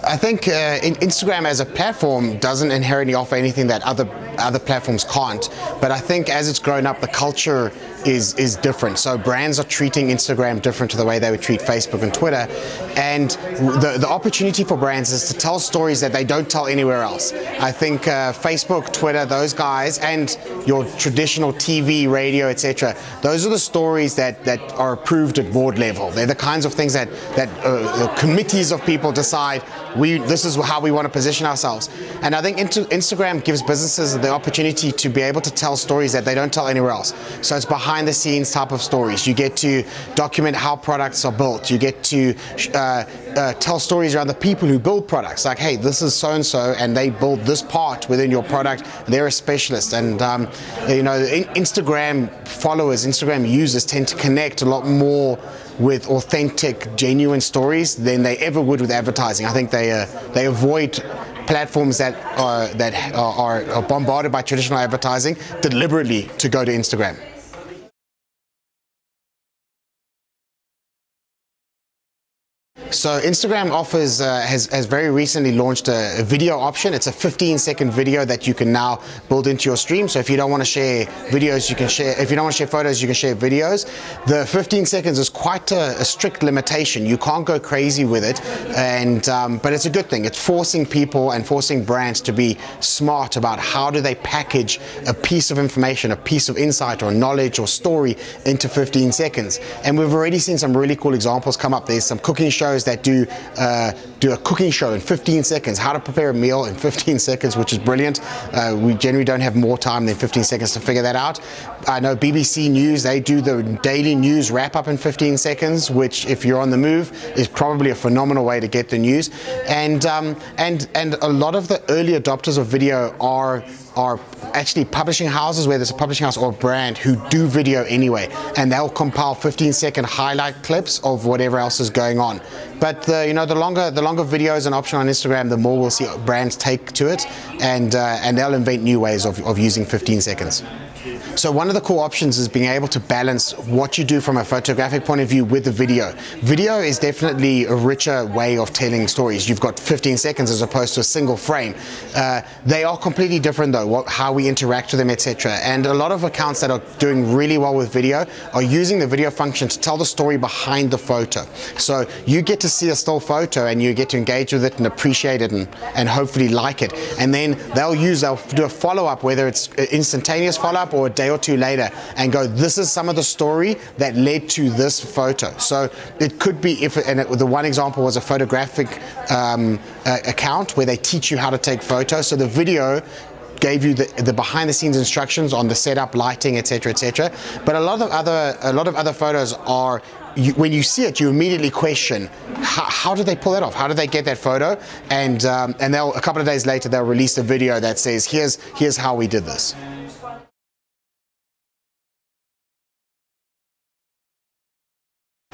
I think Instagram as a platform doesn't inherently offer anything that other platforms can't, but I think as it's grown up, the culture is different. So brands are treating Instagram different to the way they would treat Facebook and Twitter, and the opportunity for brands is to tell stories that they don't tell anywhere else. I think Facebook, Twitter, those guys, and your traditional TV, radio, etc. Those are the stories that are approved at board level. They're the kinds of things that committees of people decide. This is how we want to position ourselves. And I think Instagram gives businesses the opportunity to be able to tell stories that they don't tell anywhere else. So it's behind the scenes type of stories. You get to document how products are built. You get to tell stories around the people who build products. Like, hey, this is so-and-so and they build this part within your product. They're a specialist. And Instagram followers, Instagram users tend to connect a lot more with authentic, genuine stories than they ever would with advertising. I think they avoid platforms that are bombarded by traditional advertising deliberately to go to Instagram. So Instagram offers has very recently launched a video option. It's a 15-second video that you can now build into your stream. So if you don't want to share videos, you can share. If you don't want to share photos, you can share videos. The 15 seconds is quite a strict limitation. You can't go crazy with it, but it's a good thing. It's forcing people and forcing brands to be smart about how do they package a piece of information, a piece of insight or knowledge or story into 15 seconds. And we've already seen some really cool examples come up. There's some cooking shows that do a cooking show in 15 seconds, how to prepare a meal in 15 seconds, which is brilliant. We generally don't have more time than 15 seconds to figure that out. I know BBC News, they do the daily news wrap up in 15 seconds, which if you're on the move is probably a phenomenal way to get the news. And a lot of the early adopters of video are actually publishing houses, whether it's a publishing house or a brand, who do video anyway, and they'll compile 15-second highlight clips of whatever else is going on. But the longer video is an option on Instagram, the more we'll see brands take to it, and they'll invent new ways of using 15 seconds. So one of the cool options is being able to balance what you do from a photographic point of view with the video. Video is definitely a richer way of telling stories. You've got 15 seconds as opposed to a single frame. They are completely different though, how we interact with them, etc. And a lot of accounts that are doing really well with video are using the video function to tell the story behind the photo. So you get to see a still photo and you get to engage with it and appreciate it and hopefully like it. And then they'll do a follow-up, whether it's instantaneous follow-up or a day or two later, and go, this is some of the story that led to this photo. So it could be, the one example was a photographic account where they teach you how to take photos. So the video gave you the behind the scenes instructions on the setup, lighting, etc., etc. But a lot of other photos are, when you see it, you immediately question, how did they pull that off? How did they get that photo? And a couple of days later, they'll release a video that says, here's how we did this.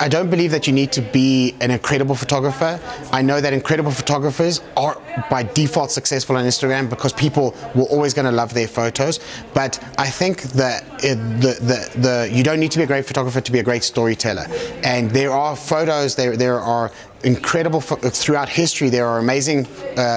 I don't believe that you need to be an incredible photographer. I know that incredible photographers are by default successful on Instagram because people were always going to love their photos. But I think that you don't need to be a great photographer to be a great storyteller. And there are photos, there are incredible, throughout history there are amazing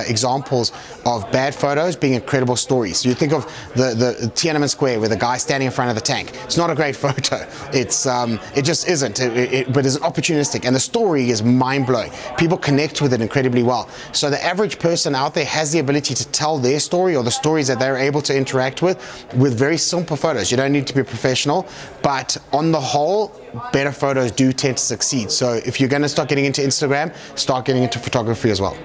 examples of bad photos being incredible stories. You think of the Tiananmen Square with a guy standing in front of the tank. It's not a great photo. It just isn't. But it's opportunistic, and the story is mind-blowing. People connect with it incredibly well. So the average person out there has the ability to tell their story or the stories that they're able to interact with very simple photos. You don't need to be a professional, but on the whole, better photos do tend to succeed. So if you're going to start getting into Instagram, start getting into photography as well.